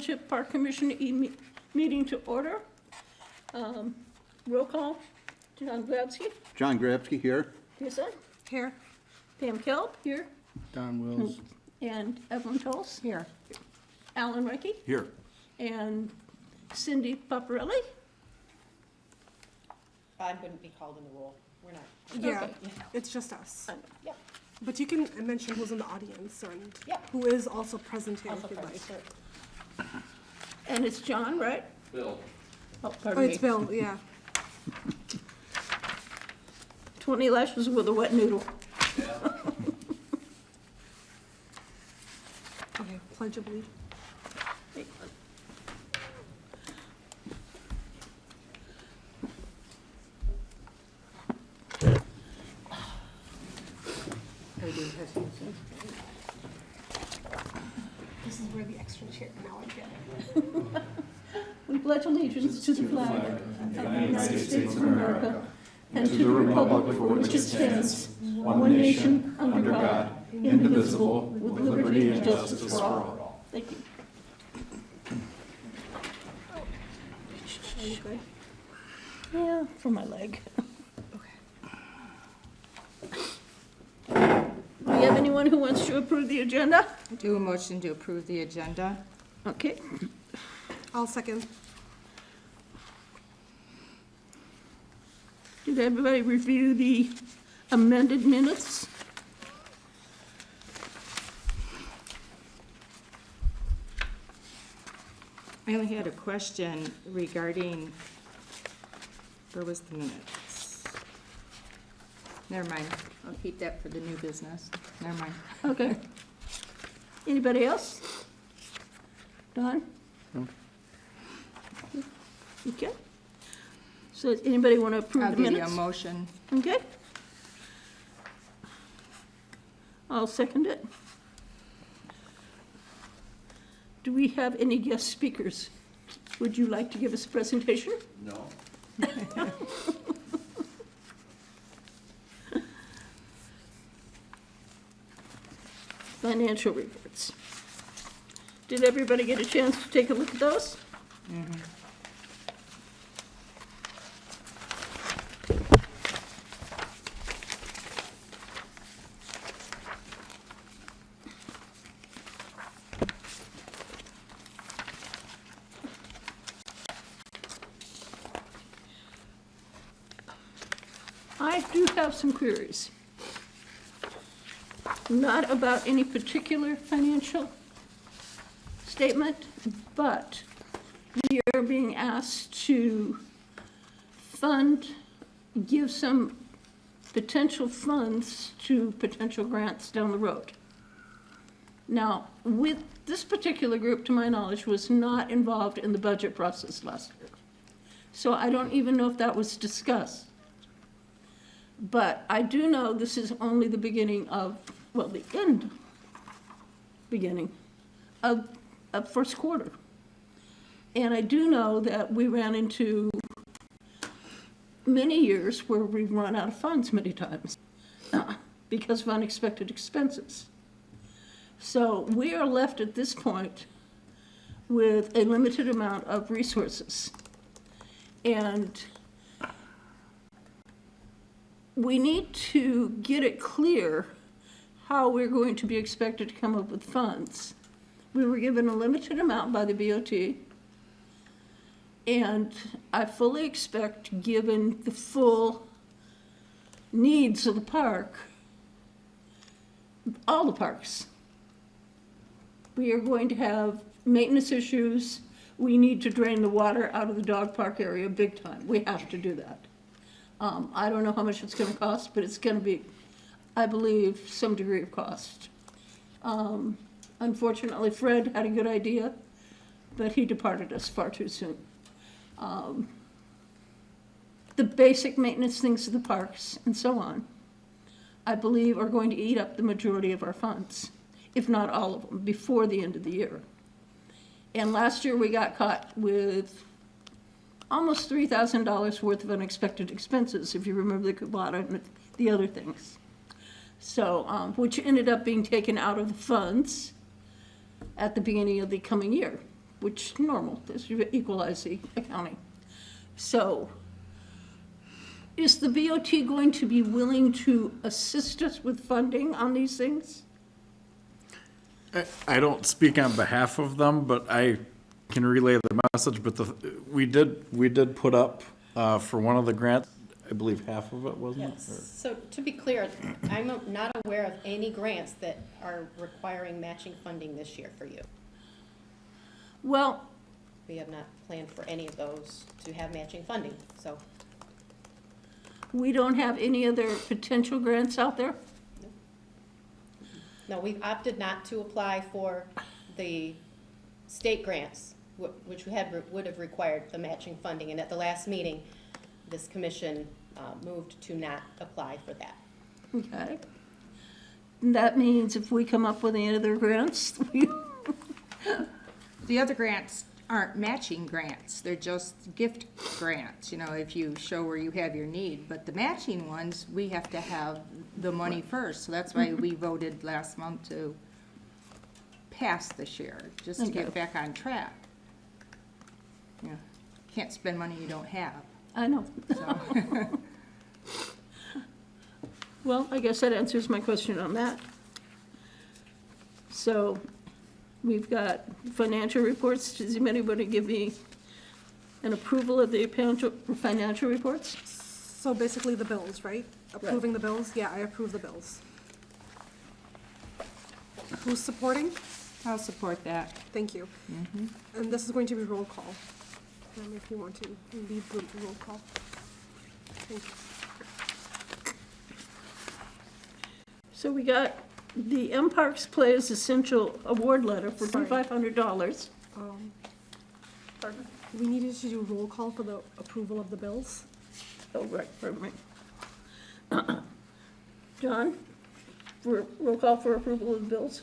Township Park Commission meeting to order. Roll call, John Glabsky. John Grabsky here. Lisa. Here. Pam Kelp, here. Don Wills. And Evelyn Tolles. Here. Alan Reiki. Here. And Cindy Paparelli. I wouldn't be called in the roll. We're not. Yeah, Okay. it's just us. Yep. But you can mention who's in the audience and Yep. who is also present here Also if you'd like. present. And it's John, right? Bill. Oh, Oh, pardon me. it's Bill, yeah. 20 lashes with a wet noodle. Okay, pledge of allegiance. This is where the extra chair, now I get it. We pledge allegiance to the flag of the United States of America and to the republic for which it stands, one nation, under God, indivisible, with liberty and justice for all. Thank you. Are you good? Yeah, for my leg. Okay. Do we have anyone who wants to approve the agenda? Do a motion to approve the agenda. Okay. I'll second. Did everybody review the amended minutes? I only had a question regarding, where was the minutes? Never mind, I'll keep that for the new business. Never mind. Okay. Anybody else? Don? No. Okay. So does anybody want to approve I'll the give you a minutes? motion. Okay. I'll second it. Do we have any guest speakers? Would you like to give us a presentation? No. Financial reports. Did everybody get a chance to take a look at those? I do have some queries. Not about any particular financial statement, but we are being asked to give some potential funds to potential grants down the road. Now, with this particular group, to my knowledge, was not involved in the budget process last year. So I don't even know if that was discussed. But I do know this is only the beginning of, well, the beginning of first quarter. And I do know that we ran into many years where we've run out of funds many times because of unexpected expenses. So we are left at this point with a limited amount of resources. And we need to get it clear how we're going to be expected to come up with funds. We were given a limited amount by the BOT, and I fully expect, given the full needs of the park, all the parks, we are going to have maintenance issues. We need to drain the water out of the dog park area big time. We have to do that. I don't know how much it's going to cost, but it's going to be, I believe, some degree of cost. Unfortunately, Fred had a good idea, but he departed us far too soon. The basic maintenance things of the parks and so on, I believe, are going to eat up the majority of our funds, if not all of them, before the end of the year. And last year, we got caught with almost $3,000 worth of unexpected expenses, if you remember the Kubota and the other things. So, which ended up being taken out of the funds at the beginning of the coming year. which normal, is you equalize the accounting. So, is the BOT going to be willing to assist us with funding on these things? I don't speak on behalf of them, but I can relay the message, but we did put up, for one of the grants, I believe half of it, wasn't it? Yes. So to be clear, I'm not aware of any grants that are requiring matching funding this year for you. Well, We have not planned for any of those to have matching funding, so. we don't have any other potential grants out there? No, we've opted not to apply for the state grants, which would have required the matching funding. And at the last meeting, this commission moved to not apply for that. Okay. And that means if we come up with any other grants, we, The other grants aren't matching grants, they're just gift grants, you know, if you show where you have your need. But the matching ones, we have to have the money first, so that's why we voted last month to pass this year, just to get Okay. back on track. Yeah, can't spend money you don't have, I know. so. Well, I guess that answers my question on that. So, we've got financial reports. Does anybody give me an approval of the financial reports? So basically the bills, right? Approving the bills? Yeah, I approve the bills. Who's supporting? I'll support that. Thank you. And this is going to be roll call. If you want to lead the roll call. Thank you. So we got the M Parks Plays Essential Award Letter for Sorry. $2,500. Pardon? We needed to do roll call for the approval of the bills. Oh, right, pardon me. John, for roll call for approval of the bills?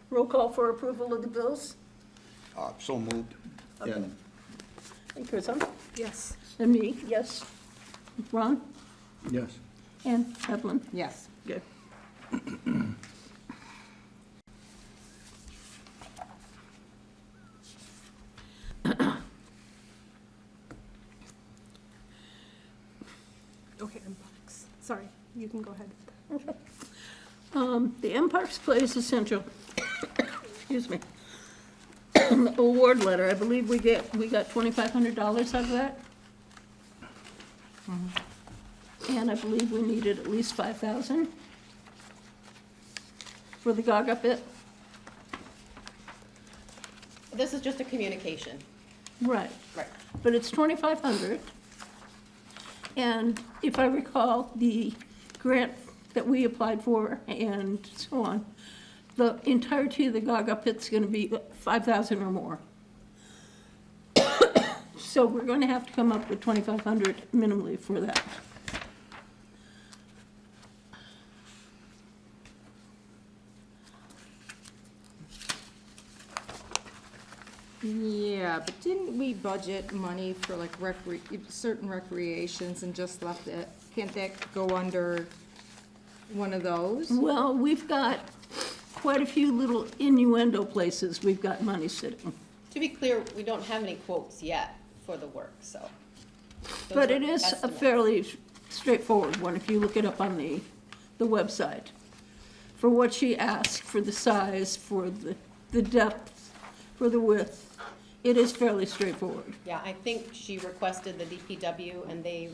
Roll call for approval of the bills? So moved. And And Chris, Yes. and me, yes. Ron? yes. And Evelyn? Yes. Good. Okay, M Parks. Sorry, you can go ahead. The M Parks Plays Essential, excuse me, award letter, I believe we got $2,500 out of that. And I believe we needed at least 5,000 for the Gaga pit. This is just a communication. Right, Right. but it's 2,500. And if I recall, the grant that we applied for and so on, the entirety of the Gaga pit's gonna be 5,000 or more. So we're gonna have to come up with 2,500 minimally for that. Yeah, but didn't we budget money for like certain recreations and just left it? Can't that go under one of those? Well, we've got quite a few little innuendo places we've got money sitting. To be clear, we don't have any quotes yet for the work, so. those But are it is a estimates. fairly straightforward one, if you look it up on the website. For what she asked, for the size, for the depth, for the width, it is fairly straightforward. Yeah, I think she requested the DPW and they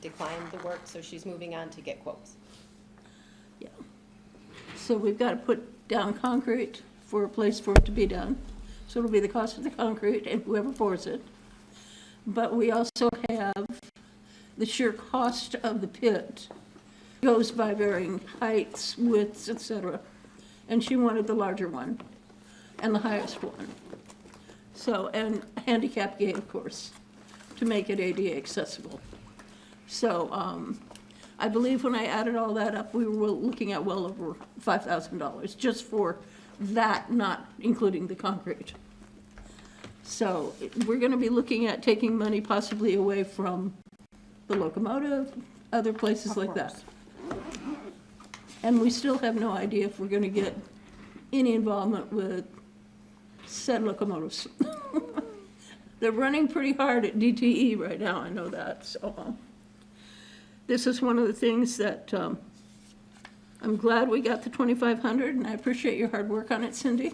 declined the work, so she's moving on to get quotes. Yeah. So we've got to put down concrete for a place for it to be done. So it'll be the cost of the concrete and whoever pours it. But we also have the sheer cost of the pit goes by varying heights, widths, et cetera. And she wanted the larger one and the highest one. So, and a handicap gate, of course, to make it ADA accessible. So, I believe when I added all that up, we were looking at well over $5,000 just for that, not including the concrete. So we're going to be looking at taking money possibly away from the locomotive, other places like that. And we still have no idea if we're going to get any involvement with said locomotives. They're running pretty hard at DTE right now, I know that, so. This is one of the things that, I'm glad we got the 2,500, and I appreciate your hard work on it, Cindy.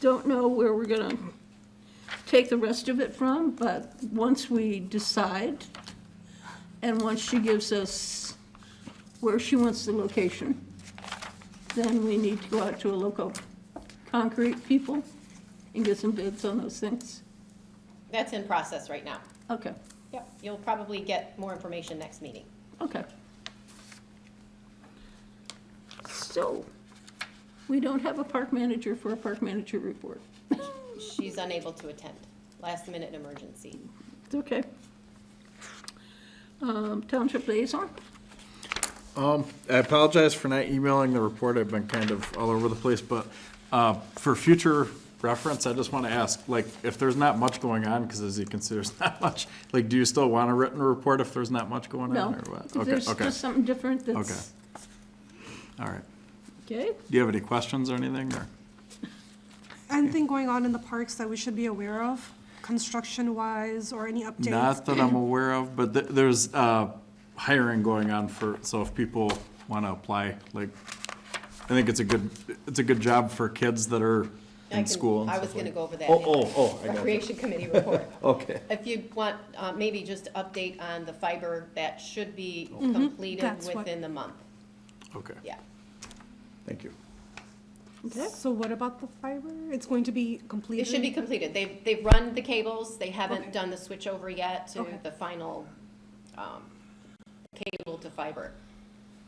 Don't know where we're gonna take the rest of it from, but once we decide, and once she gives us where she wants the location, then we need to go out to a local concrete people and get some bids on those things. That's in process right now. Okay, Yep, you'll probably get more information next meeting. okay. So, we don't have a park manager for a park manager report. She's unable to attend. Last minute emergency. It's okay. Township liaison? I apologize for not emailing the report. I've been kind of all over the place, but for future reference, I just want to ask, like, if there's not much going on, because as you can see, there's not much, like, do you still want a written report if there's not much going No. on, or what? If Okay, there's okay, just something different that's, okay. All right. okay? Do you have any questions or anything, or? Anything going on in the parks that we should be aware of, construction-wise, or any updates? Not that I'm aware of, but there's hiring going on for, so if people want to apply, like, I think it's a good job for kids that are in school and I was stuff gonna like- go over that. Oh, I got you. Recreation Committee report. Okay. If you want, maybe just update on the fiber, that should be Mm-hmm. completed that's what- within the month, Okay, yeah. thank you. Okay. So what about the fiber? It's going to be completed? It should be completed. They've run the cables, they haven't Okay. done the switch over yet to Okay. the final, cable to fiber.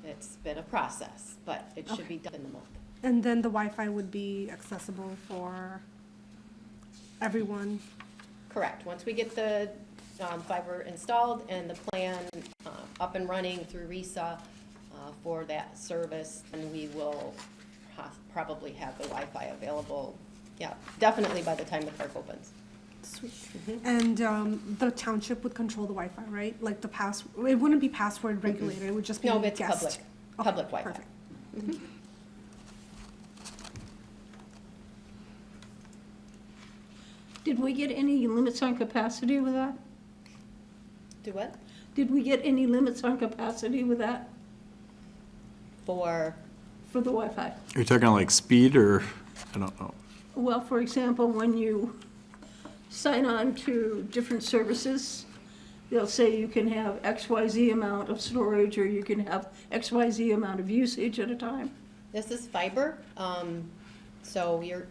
It's been a process, but it should be done in the month. And then the Wi-Fi would be accessible for everyone? Correct. Once we get the fiber installed and the plan up and running through RESA for that service, then we will probably have the Wi-Fi available, yeah, definitely by the time the park opens. Sweet. And the township would control the Wi-Fi, right? Like the it wouldn't be password regulated, it would just be No, it's guest? public, Okay, public Wi-Fi. perfect. Thank you. Did we get any limits on capacity with that? Do what? Did we get any limits on capacity with that, For, for the Wi-Fi? Are you talking like speed or, I don't know. Well, for example, when you sign on to different services, they'll say you can have XYZ amount of storage, or you can have XYZ amount of usage at a time. this is fiber, so you're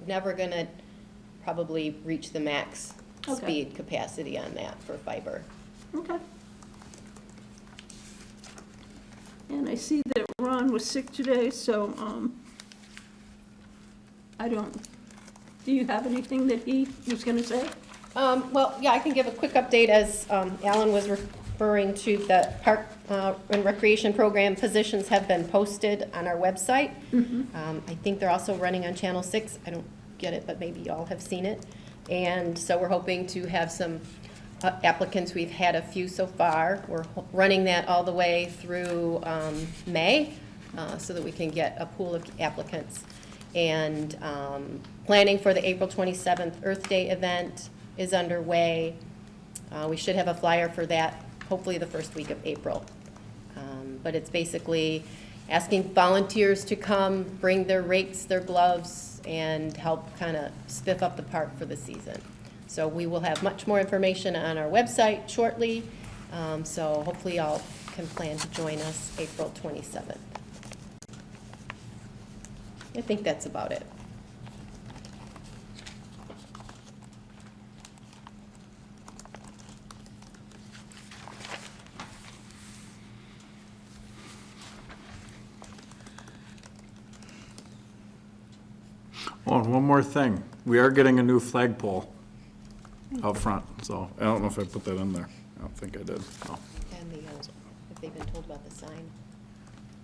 never gonna probably reach the max Okay. speed capacity on that for fiber. Okay. And I see that Ron was sick today, so, do you have anything that he was gonna say? Well, yeah, I can give a quick update as Alan was referring to the park and recreation program positions have been posted on our website. I think they're also running on Channel 6. I don't get it, but maybe y'all have seen it. And so we're hoping to have some applicants. We've had a few so far. We're running that all the way through May so that we can get a pool of applicants. And planning for the April 27th Earth Day event is underway. We should have a flyer for that, hopefully the first week of April. But it's basically asking volunteers to come, bring their rakes, their gloves, and help kind of spiff up the park for the season. So we will have much more information on our website shortly. So hopefully y'all can plan to join us April 27th. I think that's about it. Oh, and one more thing. We are getting a new flagpole out front, so I don't know if I put that in there. I don't think I did. No. And the, if they've been told about the sign.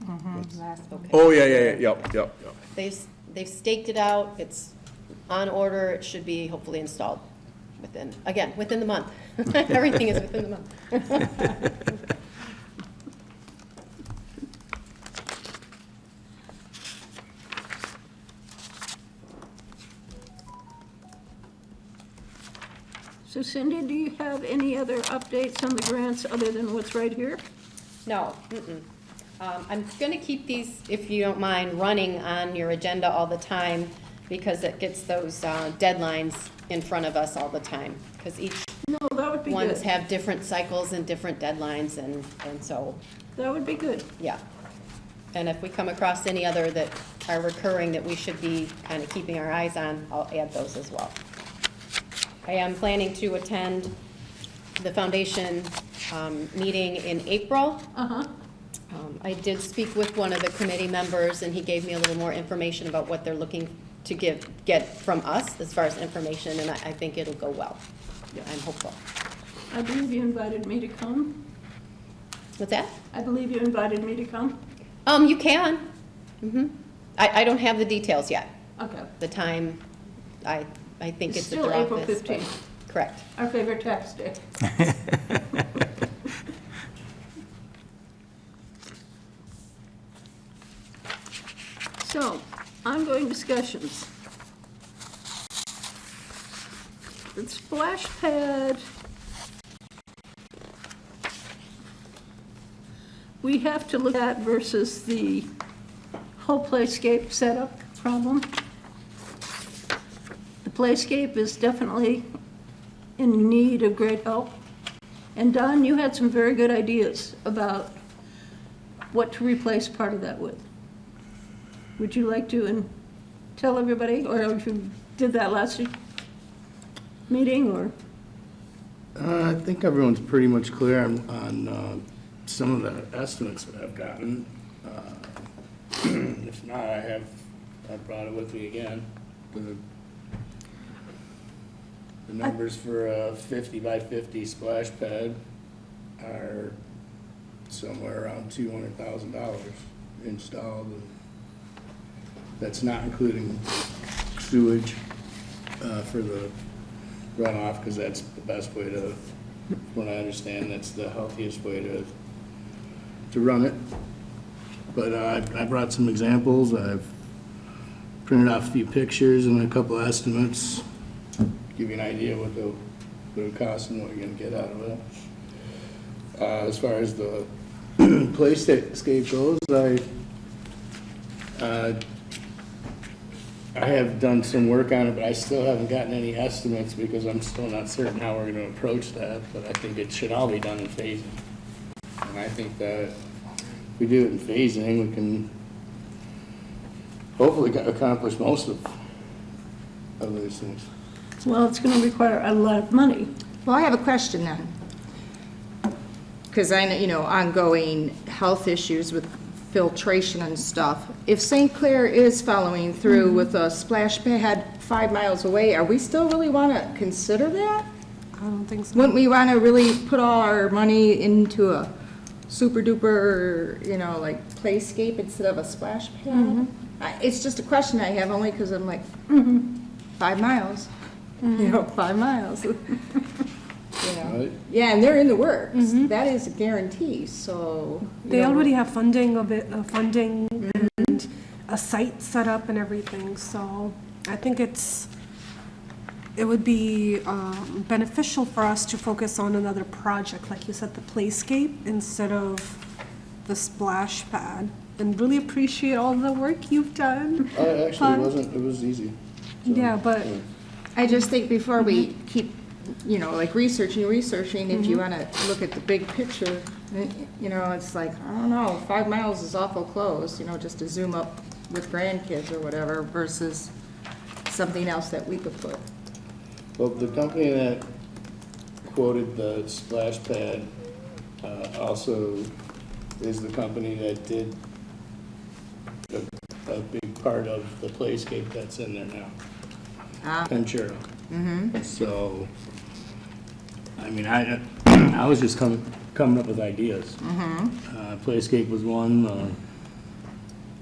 Okay. Oh, yep. They've staked it out, it's on order, it should be hopefully installed within the month. Everything is within the month. So Cindy, do you have any other updates on the grants other than what's right here? No, I'm gonna keep these, if you don't mind, running on your agenda all the time, because it gets those deadlines in front of us all the time, because each No, that would be ones good. have different cycles and different deadlines, and so, That would be good. yeah. And if we come across any other that are recurring that we should be kind of keeping our eyes on, I'll add those as well. I am planning to attend the foundation meeting in April. Uh-huh. I did speak with one of the committee members, and he gave me a little more information about what they're looking to get from us as far as information, and I think it'll go well. I'm hopeful. I believe you invited me to come. What's that? I believe you invited me to come. You can. I don't have the details yet. Okay. The time, I think it's at Still their April office, but- 15th. Correct. Our favorite tax day. So, ongoing discussions. The splash pad. We have to look at versus the whole playscape setup problem. The playscape is definitely in need of great help. And Don, you had some very good ideas about what to replace part of that with. Would you like to tell everybody, or if you did that last meeting, or? I think everyone's pretty much clear on some of the estimates that I've gotten. If not, I brought it with me again. The numbers for a 50 by 50 splash pad are somewhere around $200,000 installed. And that's not including sewage for the runoff, because that's the best way to, from what I understand, that's the healthiest way to run it. But I brought some examples. I've printed out a few pictures and a couple estimates. Give you an idea what it would cost and what you're gonna get out of it. As far as the playscape goes, I have done some work on it, but I still haven't gotten any estimates because I'm still not certain how we're gonna approach that, but I think it should all be done in phasing. And I think that if we do it in phasing, we can hopefully accomplish most of those things. Well, it's gonna require a lot of money. Well, I have a question then. Because I know, ongoing health issues with filtration and stuff. If St. Clair is following through with a splash pad 5 miles away, are we still really want to consider that? I don't think so. Wouldn't we want to really put all our money into a super duper, like playscape instead of a splash pad? It's just a question I have, only because I'm like, 5 miles, 5 miles. Right. Yeah, and they're in the works. That is a guarantee, so. They already have funding and a site set up and everything, so I think it would be beneficial for us to focus on another project, like you said, the playscape, instead of the splash pad, and really appreciate all the work you've done. Actually, it was easy. So, Yeah, but I just think before we keep, like researching, if you want to look at the big picture, it's like, I don't know, 5 miles is awful close, just to zoom up with grandkids or whatever versus something else that we could put. Well, the company that quoted the splash pad also is the company that did a big part of the playscape that's in there now. Ventura. So, I mean, I was just coming up with ideas. Playscape was one,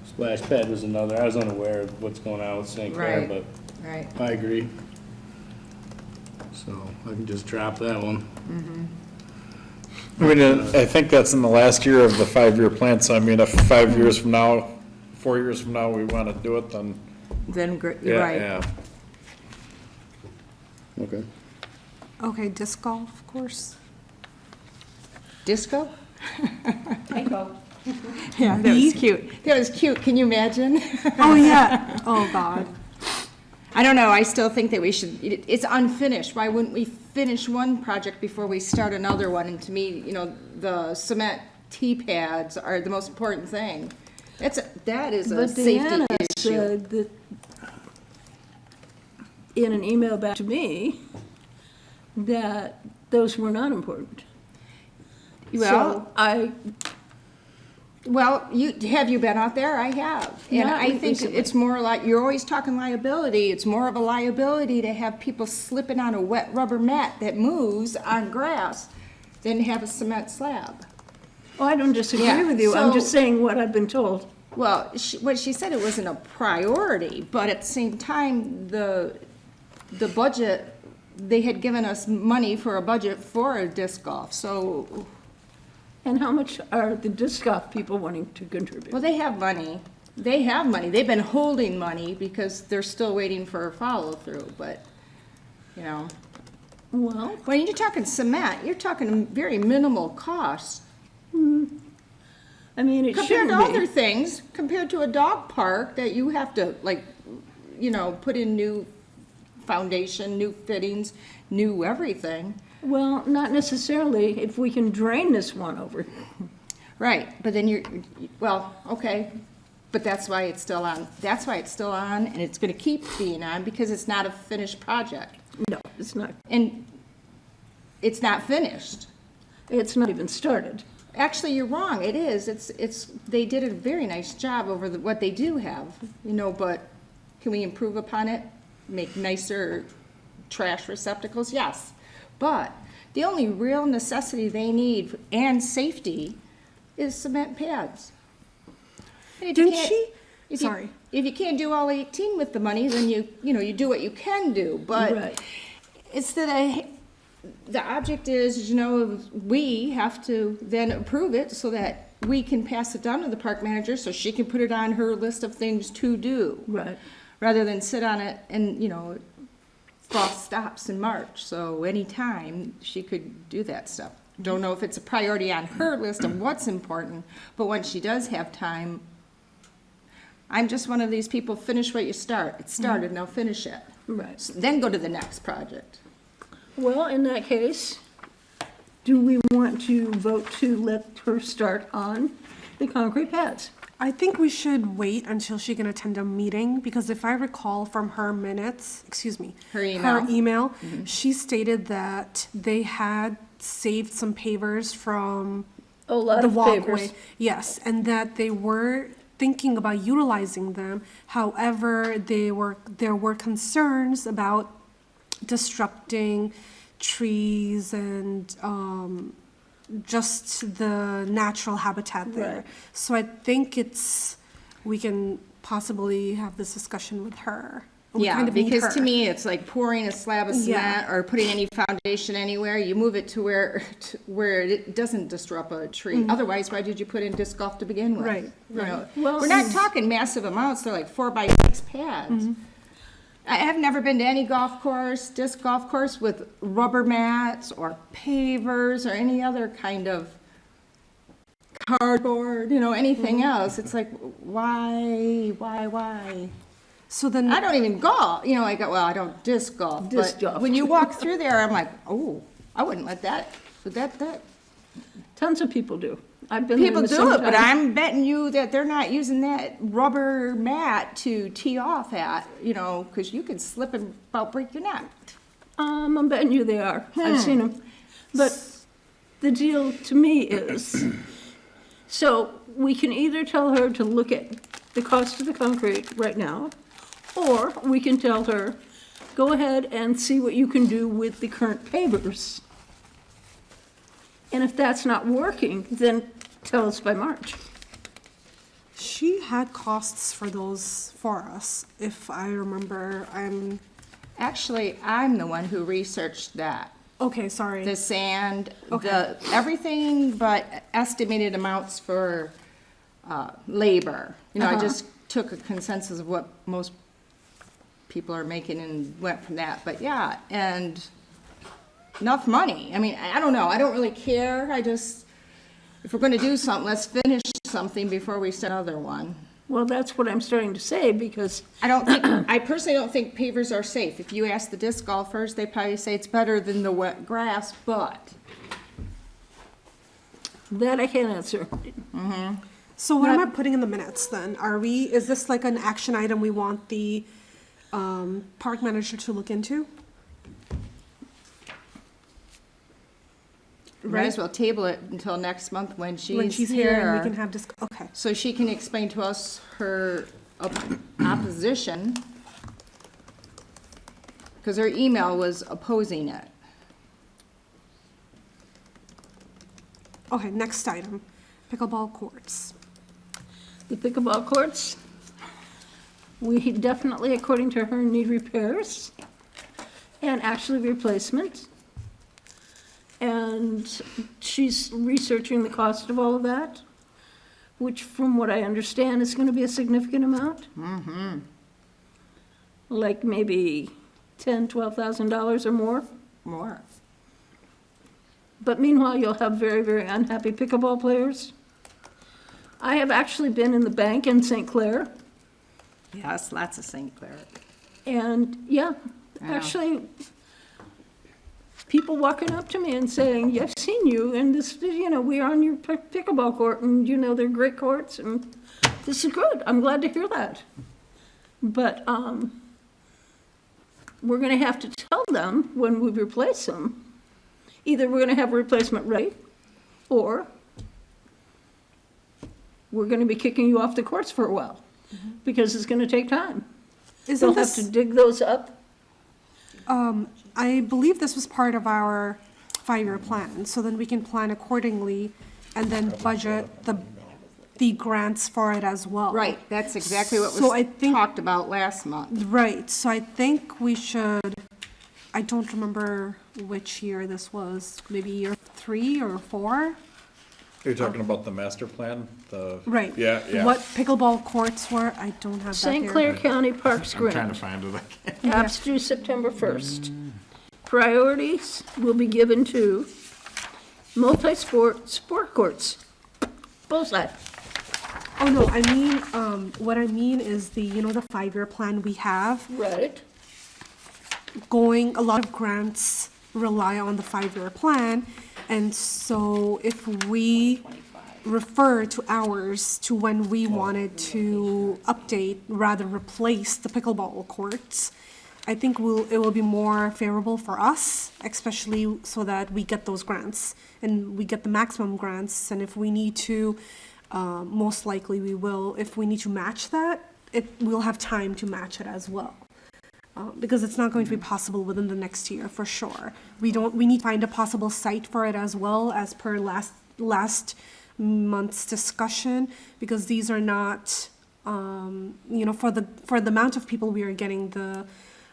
splash pad was another. I was unaware of what's going on with St. Clair, Right. but Right. I agree. So I can just drop that one. I mean, I think that's in the last year of the 5-year plan, so I mean, if 5 years from now, 4 years from now, we want to do it, then, Then, you're yeah, right. yeah. Okay. Okay, disc golf course. Disco? Tango. Yeah, that was cute. That was cute. Can you imagine? Oh, yeah. Oh, God. I don't know. I still think that we should, it's unfinished. Why wouldn't we finish one project before we start another one? And to me, you know, the cement T-pads are the most important thing. That is a But safety Deanna issue. said that in an email back to me, that those were not important. Well, So well, have you been out there? I have. And Not I think recently. it's more like, you're always talking liability. It's more of a liability to have people slipping on a wet rubber mat that moves on grass than have a cement slab. Oh, I don't disagree Yeah, with you, I'm so- just saying what I've been told. Well, what she said, it wasn't a priority, but at the same time, the budget, they had given us money for a budget for a disc golf, so, And how much are the disc golf people wanting to contribute? well, they have money. They have money. They've been holding money because they're still waiting for a follow-through, but, you know. Well, When you're talking cement, you're talking very minimal cost. I mean, it Compared shouldn't to other be. things, compared to a dog park that you have to, like, you know, put in new foundation, new fittings, new everything. Well, not necessarily if we can drain this one over. Right, but then well, okay, but that's why it's still on. That's why it's still on, and it's gonna keep being on, because it's not a finished project. No, it's not. And it's not finished. It's not even started. Actually, you're wrong, it is. They did a very nice job over what they do have, you know, but can we improve upon it? Make nicer trash receptacles? Yes. But the only real necessity they need, and safety, is cement pads. And if you Didn't can't- she? if you- Sorry. If you can't do all 18 with the money, then you know, you do what you can do, but Right. it's that the object is, you know, we have to then approve it so that we can pass it down to the park manager so she can put it on her list of things to do. Right. Rather than sit on it and, you know, frost stops in March, so anytime she could do that stuff. Don't know if it's a priority on her list of what's important, but when she does have time, I'm just one of these people, finish what you start. It started, now finish it. Right. Then go to the next project. Well, in that case, do we want to vote to let her start on the concrete pads? I think we should wait until she can attend a meeting, because if I recall from her minutes, excuse me. Her email? She stated that they had saved some pavers from A lot the of walkway. pavers. Yes, and that they were thinking about utilizing them. However, there were concerns about disrupting trees and just the natural habitat there. Right. So I think we can possibly have this discussion with her. We Yeah, kind of need because to her. me, it's like pouring a slab of Yeah. cement or putting any foundation anywhere, you move it to where it doesn't disrupt a tree. Otherwise, why did you put in disc golf to begin with? Right, You know, Well, we're not talking massive amounts, they're like 4x6 pads. I have never been to any golf course, disc golf course with rubber mats or pavers or any other kind of cardboard, you know, anything else. It's like, why? So then, I don't even golf, you know, I don't disc golf. Disc but golf. when you walk through there, I'm like, oh, I wouldn't let that. Tons of people do. I've been there People do it, but sometimes. I'm betting you that they're not using that rubber mat to tee off at, you know, because you could slip and about break your neck. I'm betting you they are. I've seen them. But the deal to me is, so we can either tell her to look at the cost of the concrete right now, or we can tell her, go ahead and see what you can do with the current pavers. And if that's not working, then tell us by March. she had costs for those for us, if I remember. Actually, I'm the one who researched that. Okay, sorry. The sand, Okay. everything but estimated amounts for labor. You know, I just took a consensus of what most people are making and went from that. But yeah, and enough money. I mean, I don't know, I don't really care, if we're gonna do something, let's finish something before we start another one. Well, that's what I'm starting to say, because I personally don't think pavers are safe. If you ask the disc golfers, they probably say it's better than the wet grass, but that I can't answer. So what am I putting in the minutes then? Is this like an action item we want the park manager to look into? might as well table it until next month when When she's here and we can here. have okay. So she can explain to us her opposition. Because her email was opposing it. Okay, next item, pickleball courts. The pickleball courts, we definitely, according to her, need repairs and actually replacement. And she's researching the cost of all of that, which from what I understand is gonna be a significant amount. Like maybe $10,000-$12,000 or more. More. But meanwhile, you'll have very, very unhappy pickleball players. I have actually been in the bank in St. Clair, Yes, lots of St. Clair. and yeah, Wow. actually, people walking up to me and saying, "Yeah, I've seen you, and this, we're on your pickleball court, and they're great courts, and this is good. I'm glad to hear that." But we're gonna have to tell them when we replace them, either we're gonna have a replacement rate, or we're gonna be kicking you off the courts for a while, because it's gonna take time. Isn't They'll have to this, dig those up. I believe this was part of our 5-year plan, so then we can plan accordingly and then budget the grants for it as well. Right, that's exactly what So I was think- talked about last month. Right, so I think we should, I don't remember which year this was, maybe year 3 or 4? You're talking about the master plan, Right. Yeah, yeah. What pickleball courts were, I don't have that St. here. Clair County Parks I'm trying to Grant, find it. apps due September 1st. Priorities will be given to multi-sport sport courts. Bullseye. Oh, no, what I mean is the 5-year plan we have, Right. a lot of grants rely on the 5-year plan, and so if we refer to hours to when we wanted to update, rather replace the pickleball courts, I think it will be more favorable for us, especially so that we get those grants, and we get the maximum grants, and if we need to, most likely we will, if we need to match that, we'll have time to match it as well. Because it's not going to be possible within the next year, for sure. We need to find a possible site for it as well, as per last month's discussion, because these are not, for the amount of people we are getting,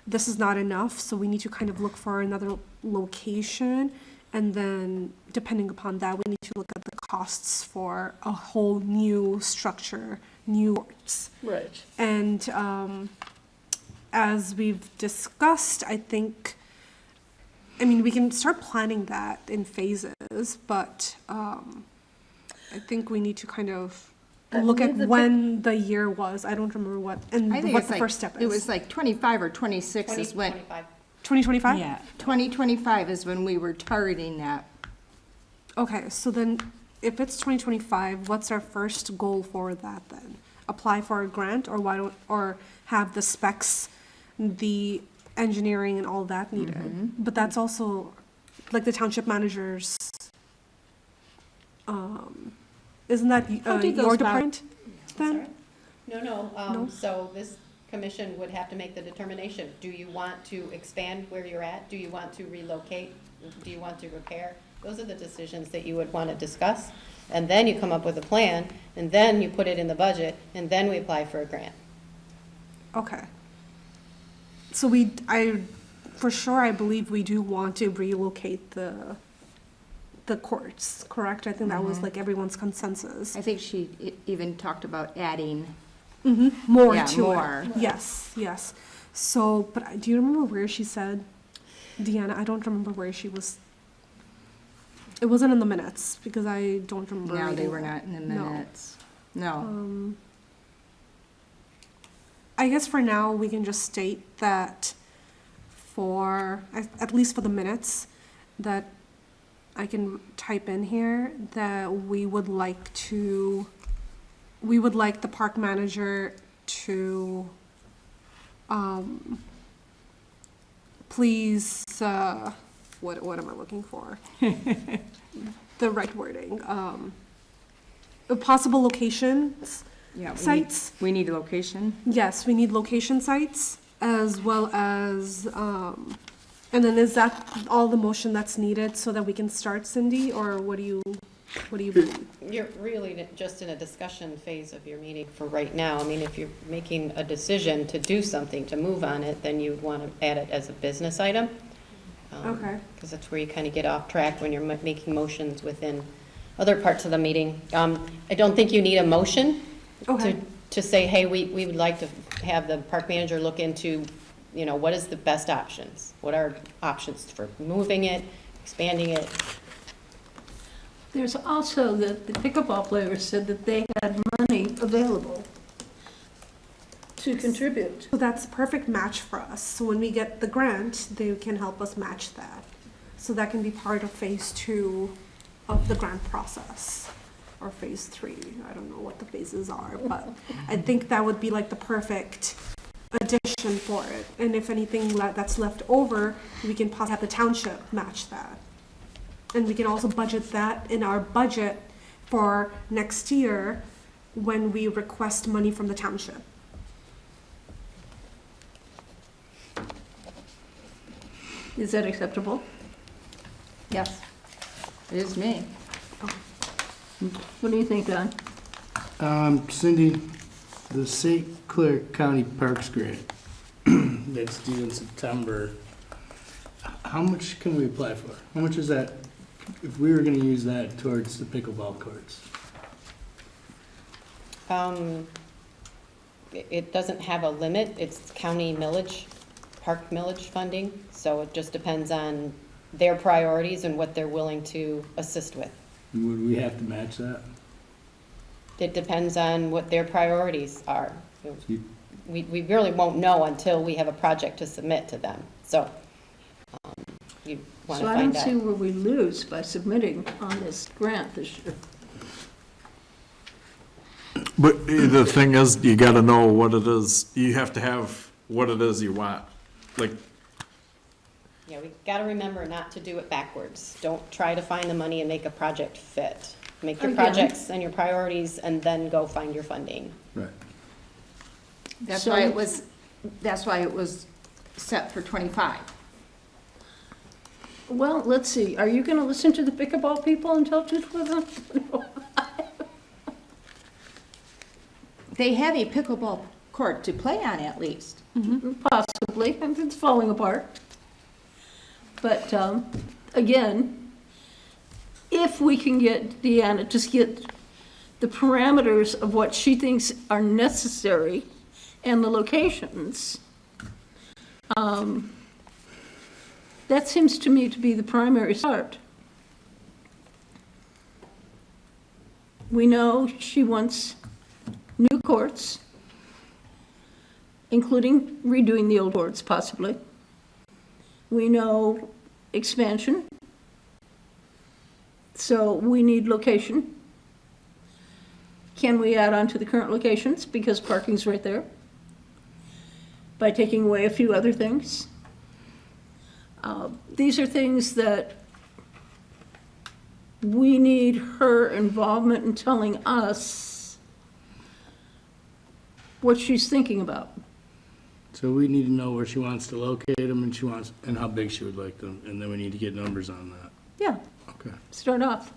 this is not enough, so we need to kind of look for another location, and then depending upon that, we need to look at the costs for a whole new structure, new courts. Right. And as we've discussed, I think, we can start planning that in phases, but I think we need to kind of look at when the year was. I don't remember what the first step is. It was like 25 or 26 is when. 2025. 2025? Yeah, 2025 is when we were targeting that. Okay, so then if it's 2025, what's our first goal for that then? Apply for a grant, or have the specs, the engineering and all that needed? But that's also, like the township managers, isn't that I'll do those your back. department then? No, so this commission would have to make the determination. Do you want to expand where you're at? Do you want to relocate? Do you want to repair? Those are the decisions that you would want to discuss. And then you come up with a plan, and then you put it in the budget, and then we apply for a grant. Okay. So for sure, I believe we do want to relocate the courts, correct? I think that was like everyone's consensus. I think she even talked about adding. More Yeah, to more. it. Yes, yes. So, but do you remember where she said? Deanna, I don't remember where she was. It wasn't in the minutes, because I don't remember. No, they reading were that. not in the No. minutes. No. I guess for now, we can just state that at least for the minutes, that I can type in here, that we would like the park manager to, please, what am I looking for? The right wording, possible locations, Yeah, sites. We need a location. Yes, we need location sites, as well as, and then is that all the motion that's needed so that we can start, Cindy, or what do you believe? You're really just in a discussion phase of your meeting for right now. I mean, if you're making a decision to do something, to move on it, then you want to add it as a business item. Okay. Because that's where you kind of get off track when you're making motions within other parts of the meeting. I don't think you need a motion Okay. to say, hey, we would like to have the park manager look into, what is the best options? What are options for moving it, expanding it? There's also the pickleball players said that they had money available to contribute. So that's a perfect match for us. So when we get the grant, they can help us match that. So that can be part of phase 2 of the grant process, or phase 3. I don't know what the phases are, but I think that would be like the perfect addition for it. And if anything that's left over, we can possibly have the township match that. And we can also budget that in our budget for next year when we request money from the township. Is that acceptable? Yes. It is me. What do you think, Don? Cindy, the St. Clair County Parks Grant that's due in September, how much can we apply for? How much is that, if we were gonna use that towards the pickleball courts? It doesn't have a limit. It's county millage, park millage funding. So it just depends on their priorities and what they're willing to assist with. Would we have to match that? It depends on what their priorities are. You- We really won't know until we have a project to submit to them. So you want to So I don't find see out. where we lose by submitting on this grant this year. But the thing is, you gotta know what it is, you have to have what it is you want. Like, Yeah, we got to remember not to do it backwards. Don't try to find the money and make a project fit. Make your Again. projects and your priorities and then go find your funding. Right. That's So- why it was set for 25. Well, let's see, are you gonna listen to the pickleball people and tell truth with them? They have a pickleball court to play on at least. Possibly, if it's falling apart. But, again, if we can get Deanna, just get the parameters of what she thinks are necessary and the locations, that seems to me to be the primary start. We know she wants new courts, including redoing the old courts possibly. We know expansion. So we need location. Can we add on to the current locations because parking's right there? By taking away a few other things. These are things that we need her involvement in telling us what she's thinking about. So we need to know where she wants to locate them and how big she would like them, and then we need to get numbers on that. Yeah, Okay. start off.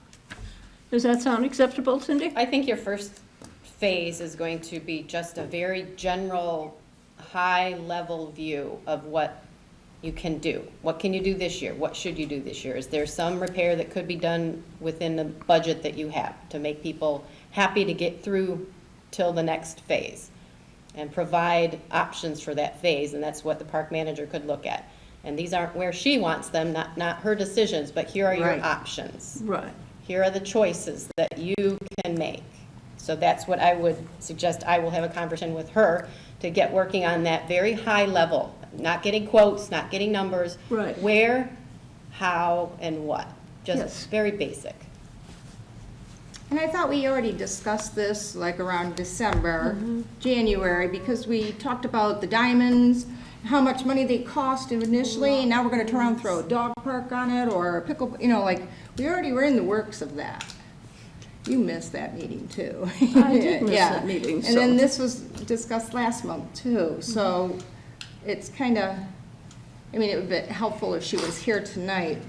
Does that sound acceptable, Cindy? I think your first phase is going to be just a very general, high-level view of what you can do. What can you do this year? What should you do this year? Is there some repair that could be done within the budget that you have to make people happy to get through till the next phase? And provide options for that phase, and that's what the park manager could look at. And these aren't where she wants them, not her decisions, but here are your Right. options. Right. Here are the choices that you can make. So that's what I would suggest. I will have a conversation with her to get working on that very high level, not getting quotes, not getting numbers. Right. Where, how, and what. Yes. Just very basic. And I thought we already discussed this like around December, January, because we talked about the diamonds, how much money they cost initially, and now we're gonna turn around and throw a dog park on it, or a pickle, you know, like, we already were in the works of that. You missed that meeting too. I did miss Yeah. that meeting, And then so- this was discussed last month too, so it's kinda, I mean, it would be helpful if she was here tonight.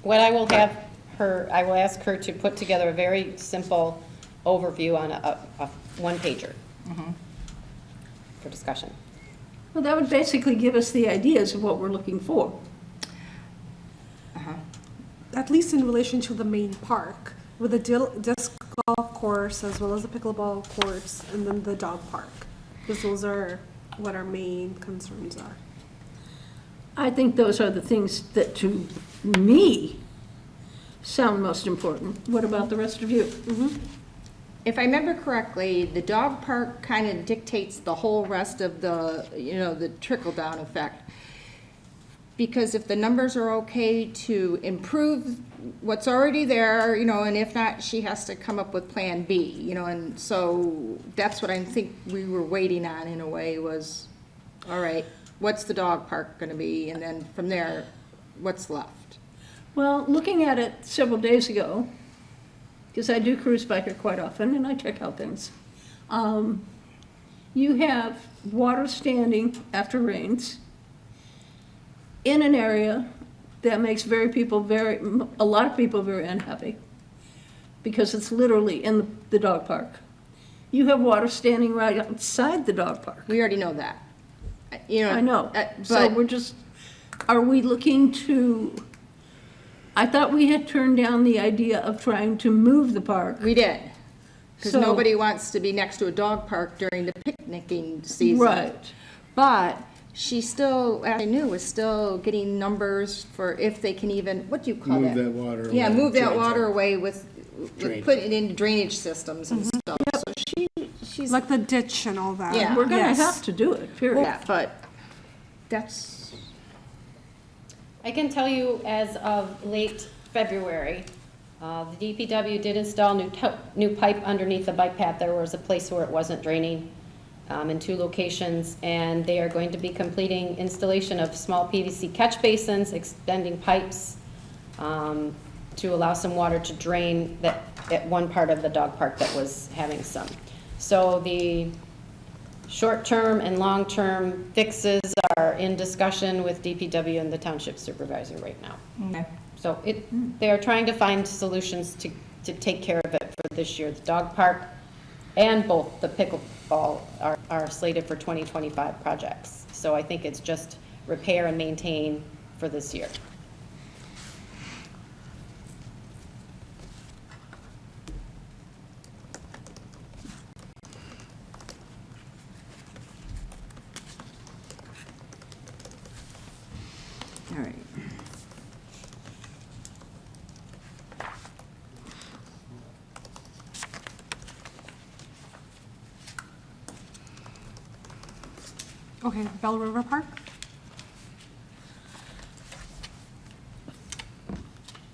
What I will have her, I will ask her to put together a very simple overview on a one-pager for discussion. Well, that would basically give us the ideas of what we're looking for. At least in relation to the main park, with the disc golf course as well as the pickleball courts, and then the dog park, because those are what our main concerns are. I think those are the things that, to me, sound most important. What about the rest of you? If I remember correctly, the dog park kind of dictates the whole rest of the, you know, the trickle-down effect. Because if the numbers are okay to improve what's already there, you know, and if not, she has to come up with Plan B, you know, and so that's what I think we were waiting on in a way was, all right, what's the dog park gonna be? And then from there, what's left? Well, looking at it several days ago, because I do cruise by here quite often and I check out things, you have water standing after rains in an area that makes a lot of people very unhappy, because it's literally in the dog park. You have water standing right outside the dog park. We already know that. You know. I know. So But we're just, are we looking to, I thought we had turned down the idea of trying to move the park. we did. Because So- nobody wants to be next to a dog park during the picnicking season. Right. But she still, as I knew, was still getting numbers for if they can even, what do you call that? Move that water away. Yeah, move that Drain water it. away with Drain. putting it in drainage systems and stuff. So she's, Like the ditch and all that. Yeah. We're gonna Yes. have to do it, period. yeah, but that's, I can tell you as of late February, the DPW did install new pipe underneath the bike path. There was a place where it wasn't draining in 2 locations, and they are going to be completing installation of small PVC catch basins, extending pipes to allow some water to drain that, at one part of the dog park that was having some. So the short-term and long-term fixes are in discussion with DPW and the township supervisor right now. okay. So they are trying to find solutions to take care of it for this year. The dog park and both the pickleball are slated for 2025 projects. So I think it's just repair and maintain for this year. All right. Okay, Bell River Park?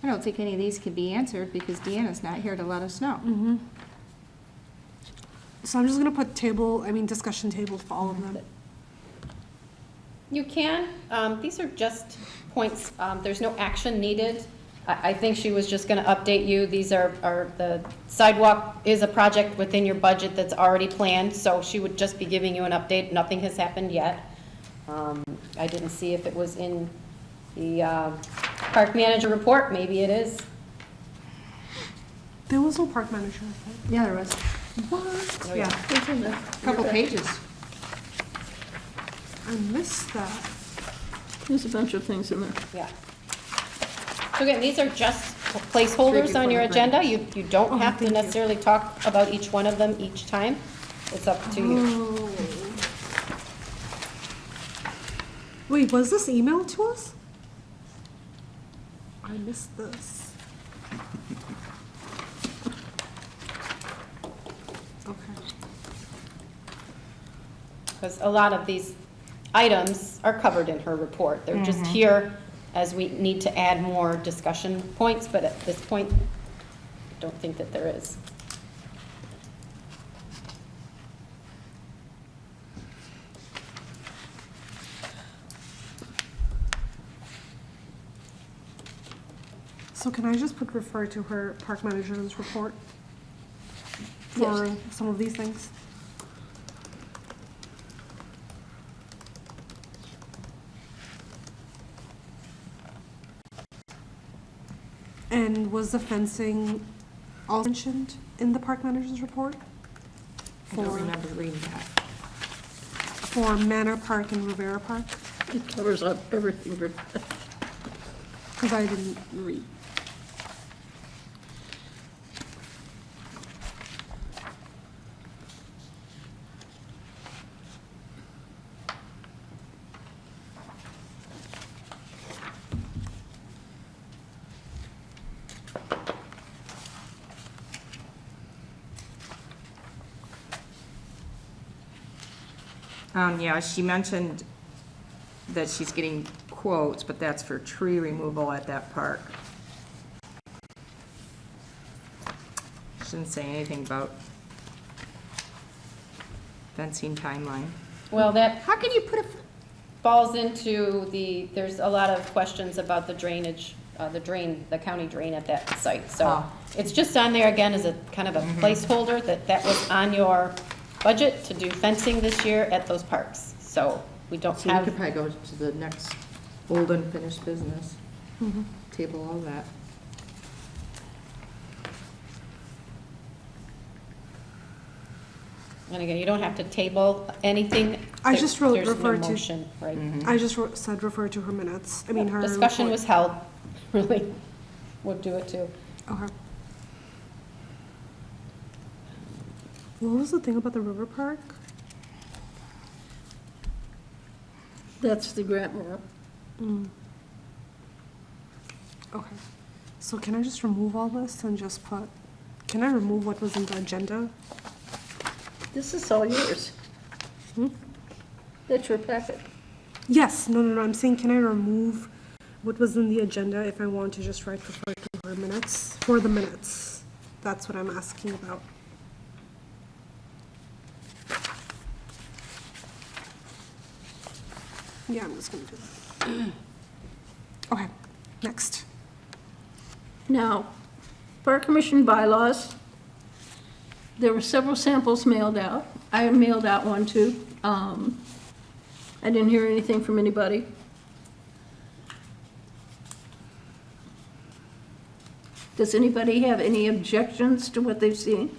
I don't think any of these can be answered because Deanna's not here to let us know. So I'm just gonna put discussion tables for all of them. You can, these are just points, there's no action needed. I think she was just gonna update you, these are the sidewalk is a project within your budget that's already planned, so she would just be giving you an update, nothing has happened yet. I didn't see if it was in the park manager report, maybe it is. There was no park manager, I think. Yeah, there was. What? Yeah, It's in there. a couple pages. I missed that. There's a bunch of things in there. Yeah. So again, these are just placeholders on your agenda. You don't have to necessarily talk about each one of them each time. It's up to you. Wait, was this emailed to us? I missed this. Okay. Because a lot of these items are covered in her report. They're just here as we need to add more discussion points, but at this point, I don't think that there is. So can I just put refer to her park manager's report for Yes. some of these things? And was the fencing all mentioned in the park manager's report? I don't For, remember reading that. for Manor Park and Rivera Park? It covers up everything. Because I didn't read. Yeah, she mentioned that she's getting quotes, but that's for tree removal at that park. She didn't say anything about fencing timeline. Well, that How can you put a, falls into there's a lot of questions about the drainage, the county drain at that site. So Oh. it's just on there again as a kind of a placeholder that was on your budget to do fencing this year at those parks. So we don't so we have, could probably go to the next old unfinished business, table all that. and again, you don't have to table anything. I just wrote There's no refer to- motion, right? I just said refer to her minutes, I mean her Discussion report. was held, really, would do it too. Okay. What was the thing about the river park? That's the grant work. Okay. So can I just remove all this and just put, can I remove what was in the agenda? This is all yours. That's your packet. Yes, no, I'm saying can I remove what was in the agenda if I want to just write refer to her minutes, for the minutes? That's what I'm asking about. Yeah, I'm just gonna do that. Okay, next. Now, Park Commission bylaws, there were several samples mailed out. I mailed out one too. I didn't hear anything from anybody. Does anybody have any objections to what they've seen?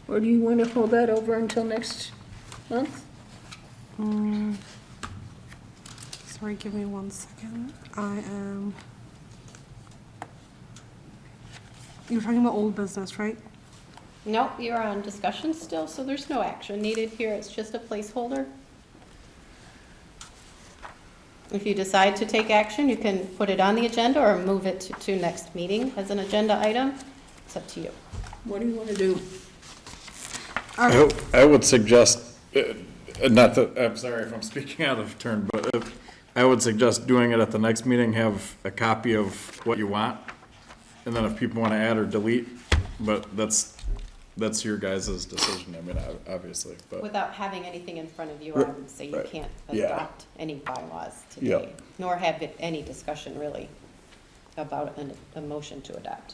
Or do you want to hold that over until next month? Sorry, give me 1 second. I am. You're talking about old business, right? Nope, you're on discussion still, so there's no action needed here. It's just a placeholder. If you decide to take action, you can put it on the agenda or move it to next meeting as an agenda item. It's up to you. What do you want to do? I would suggest, not that, I'm sorry if I'm speaking out of turn, but I would suggest doing it at the next meeting, have a copy of what you want, and then if people want to add or delete, but that's your guys' decision, I mean, obviously, but. Without having anything in front of you, I would say you Right. can't Yeah. adopt any bylaws Yeah. today, nor have any discussion really about a motion to adopt.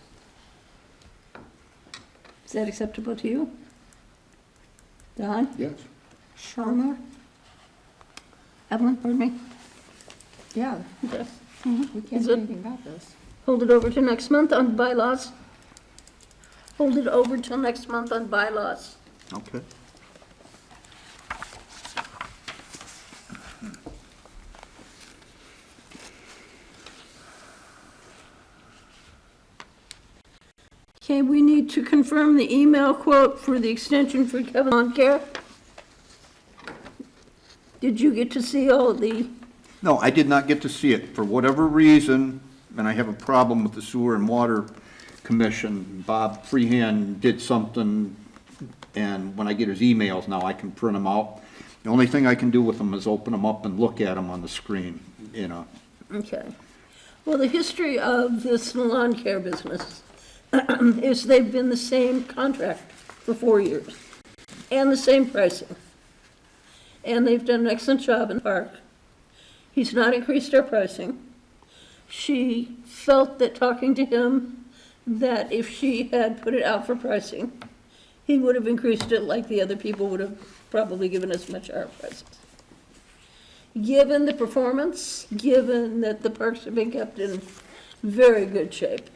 Is that acceptable to you? Don? Yes. Sharma? Evelyn, pardon me? Yeah, Okay. we Is can't do it- anything about this. Hold it over to next month on bylaws? hold it over till next month on bylaws. Okay. Okay, we need to confirm the email quote for the extension for Kevin Lawn Care. Did you get to see all the, No, I did not get to see it. For whatever reason, and I have a problem with the Sewer and Water Commission, Bob Freehand did something, and when I get his emails now, I can print them out. The only thing I can do with them is open them up and look at them on the screen, you know. okay. Well, the history of this lawn care business is they've been the same contract for 4 years and the same pricing. And they've done an excellent job in the park. He's not increased our pricing. She felt that talking to him, that if she had put it out for pricing, he would have increased it like the other people would have probably given us much higher prices. Given the performance, given that the parks have been kept in very good shape,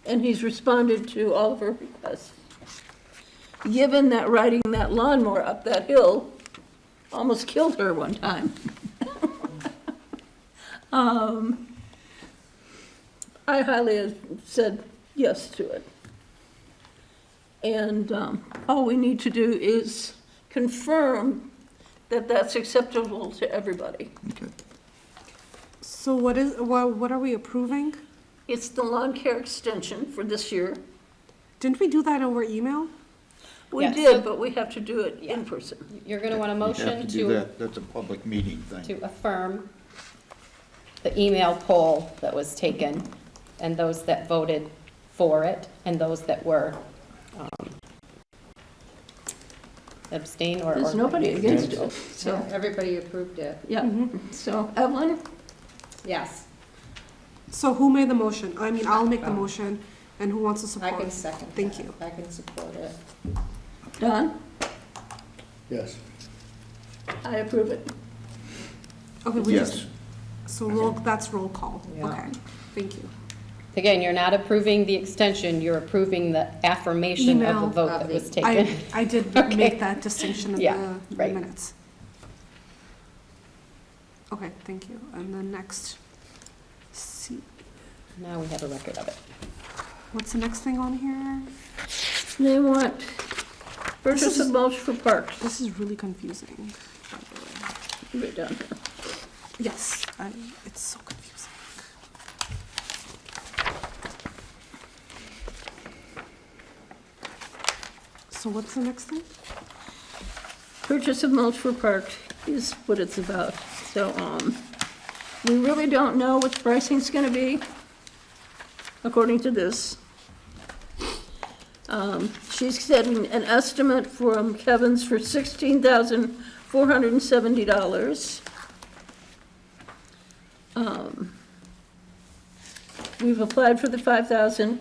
and he's responded to all of her requests, given that riding that lawnmower up that hill almost killed her one time. I highly have said yes to it. And all we need to do is confirm that that's acceptable to everybody. Okay. So what are we approving? It's the lawn care extension for this year. Didn't we do that over email? We Yes. did, but we have to do it in person. You're gonna want a You have motion to do that. That's a public meeting thing. to affirm the email poll that was taken, and those that voted for it, and those that were abstain or. There's nobody against it, so, Everybody approved it. yeah. So Evelyn, Yes, So who made the motion? I mean, I'll make the motion, and who wants to I support? can second Thank that. you. I can support it. Don, Yes. I approve it. Okay, we just, Yes. so that's roll call. Yeah. Okay, thank you. Again, you're not approving the extension, you're approving the affirmation of the Email vote of that the- was taken. I did Okay. make that distinction in Yeah, the right. minutes. Okay, thank you. And then next, see, Now we have a record of it. what's the next thing on here? They want purchase This is- of mulch for parks. This is really confusing, by the way. Right down here. Yes, it's so confusing. So what's the next thing? Purchase of mulch for parks is what it's about. So, we really don't know what the pricing's gonna be, according to this. She's getting an estimate from Kevin's for $16,470. We've applied for the 5,000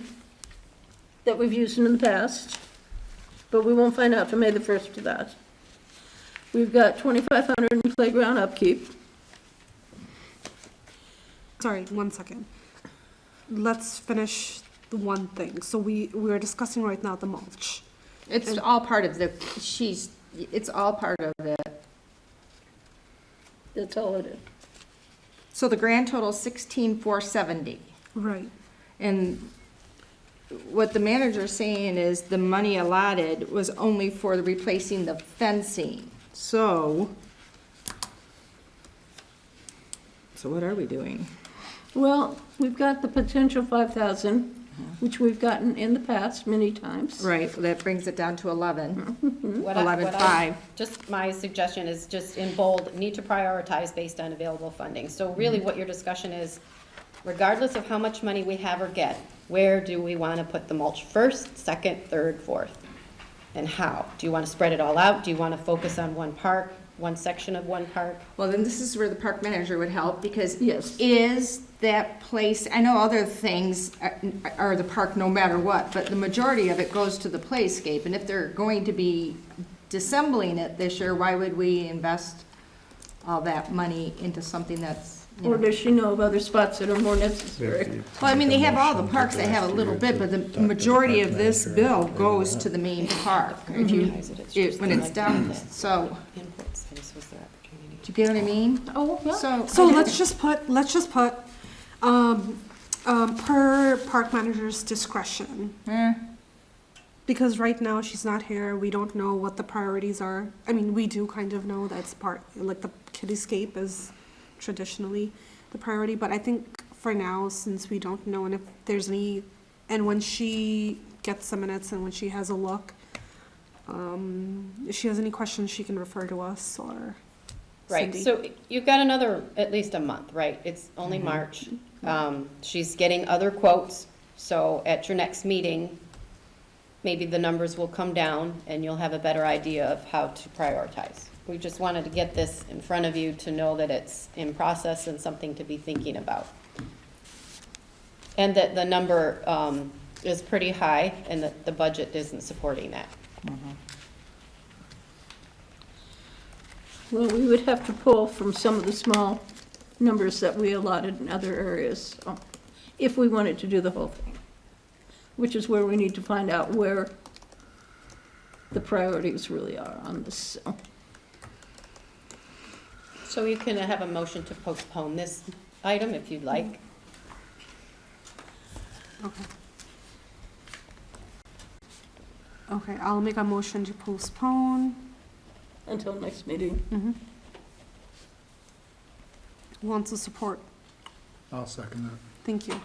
that we've used in the past, but we won't find out till May the 1st for that. We've got 2,500 in playground upkeep. Sorry, 1 second. Let's finish the one thing. So we're discussing right now the mulch. It's all part of it's all part of it. That's all it is. So the grand total is 16,470. Right. And what the manager's saying is the money allotted was only for the replacing the fencing. So what are we doing? Well, we've got the potential 5,000, which we've gotten in the past many times. Right, that brings it down to 11. What I- 11.5. Just my suggestion is just in bold, need to prioritize based on available funding. So really what your discussion is, regardless of how much money we have or get, where do we want to put the mulch first, second, third, fourth? And how? Do you want to spread it all out? Do you want to focus on one park, one section of one park? Well, then this is where the park manager would help, because Yes. is that place, I know other things are the park no matter what, but the majority of it goes to the playscape, and if they're going to be dissembling it this year, why would we invest all that money into something that's Or does she know of other spots that are more necessary? Well, I mean, they have all the parks, they have a little bit, but the majority of this bill goes to the main park, if you, when it's done, so, Inputs, this was their opportunity. do you get what I mean? Oh, yeah. So let's just put, per park manager's discretion. Because right now she's not here, we don't know what the priorities are. I mean, we do kind of know that's part, like the kidscape is traditionally the priority, but I think for now, since we don't know, and if there's any, and when she gets some minutes and when she has a look, if she has any questions, she can refer to us or Right, Cindy. so you've got another, at least a month, right? It's only March. She's getting other quotes, so at your next meeting, maybe the numbers will come down and you'll have a better idea of how to prioritize. We just wanted to get this in front of you to know that it's in process and something to be thinking about. And that the number is pretty high and that the budget isn't supporting that. Well, we would have to pull from some of the small numbers that we allotted in other areas, if we wanted to do the whole thing, which is where we need to find out where the priorities really are on this, so. So you can have a motion to postpone this item if you'd like. Okay. Okay, I'll make a motion to postpone. Until next meeting. Who wants to support? I'll second that. Thank you.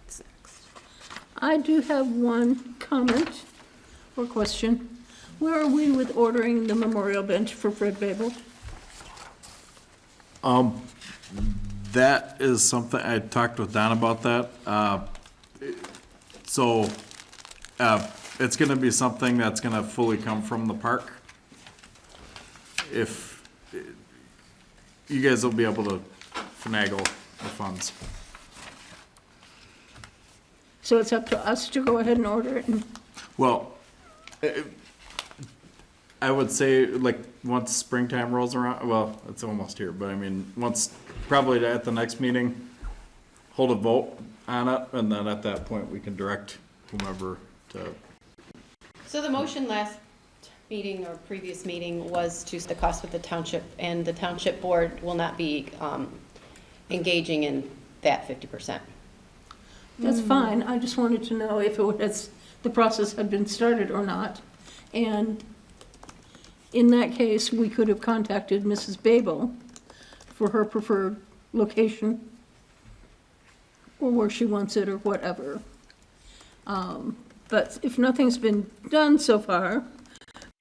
What's next? I do have one comment or question. Where are we with ordering the memorial bench for Fred Babel? That is something, I talked with Don about that. So, it's gonna be something that's gonna fully come from the park. If, you guys will be able to finagle the funds. So it's up to us to go ahead and order it, and Well, I would say, like, once springtime rolls around, well, it's almost here, but I mean, once, probably at the next meeting, hold a vote on it, and then at that point, we can direct whomever to, So the motion last meeting or previous meeting was to the cost with the township, and the township board will not be engaging in that 50%. that's fine. I just wanted to know if the process had been started or not. And in that case, we could have contacted Mrs. Babel for her preferred location or where she wants it or whatever. But if nothing's been done so far,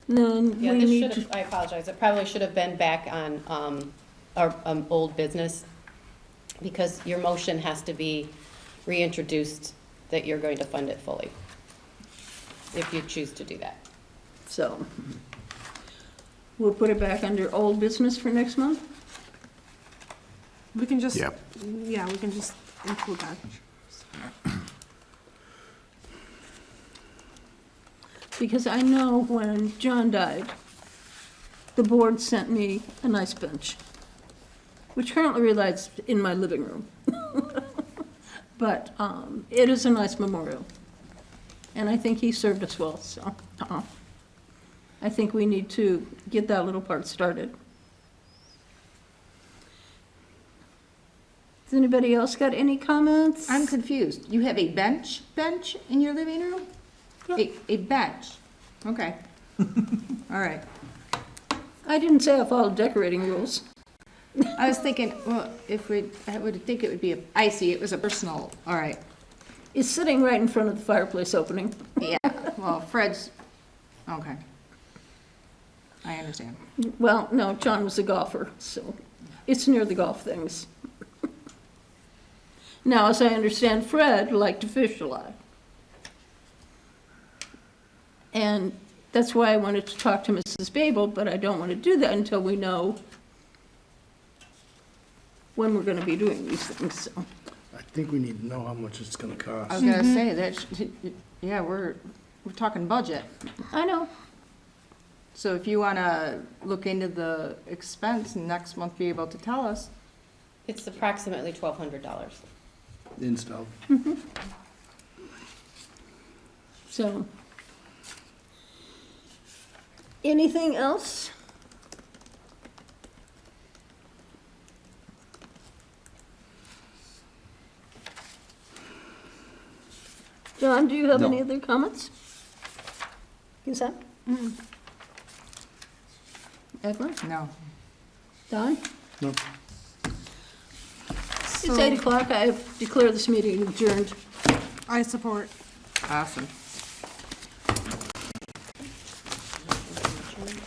then Yeah, we this need should to. have, I apologize, it probably should have been back on our old business, because your motion has to be reintroduced that you're going to fund it fully, if you choose to do that. So we'll put it back under old business for next month? We can just, Yep. yeah, we can just include that. Because I know when John died, the board sent me a nice bench, which currently resides in my living room. But it is a nice memorial. And I think he served us well, so I think we need to get that little part started. Has anybody else got any comments? I'm confused. You have a bench in your living room? A bench? Okay. All right. I didn't say I followed decorating rules. I was thinking, well, I would think it would be I see, it was a personal, all right. It's sitting right in front of the fireplace opening. Yeah, well, Fred's, okay. I understand. Well, no, John was a golfer, so it's near the golf things. Now, as I understand, Fred liked to fish a lot. And that's why I wanted to talk to Mrs. Babel, but I don't want to do that until we know when we're gonna be doing these things, so. I think we need to know how much it's gonna I was cost. gonna say that, yeah, we're talking budget. I know, So if you wanna look into the expense and next month be able to tell us, It's approximately $1,200. Install. so. Anything else? John, do you have No. any other comments? Consent? Edward? no. Don? No. It's So- 8 o'clock. I declare this meeting adjourned. I support. Awesome.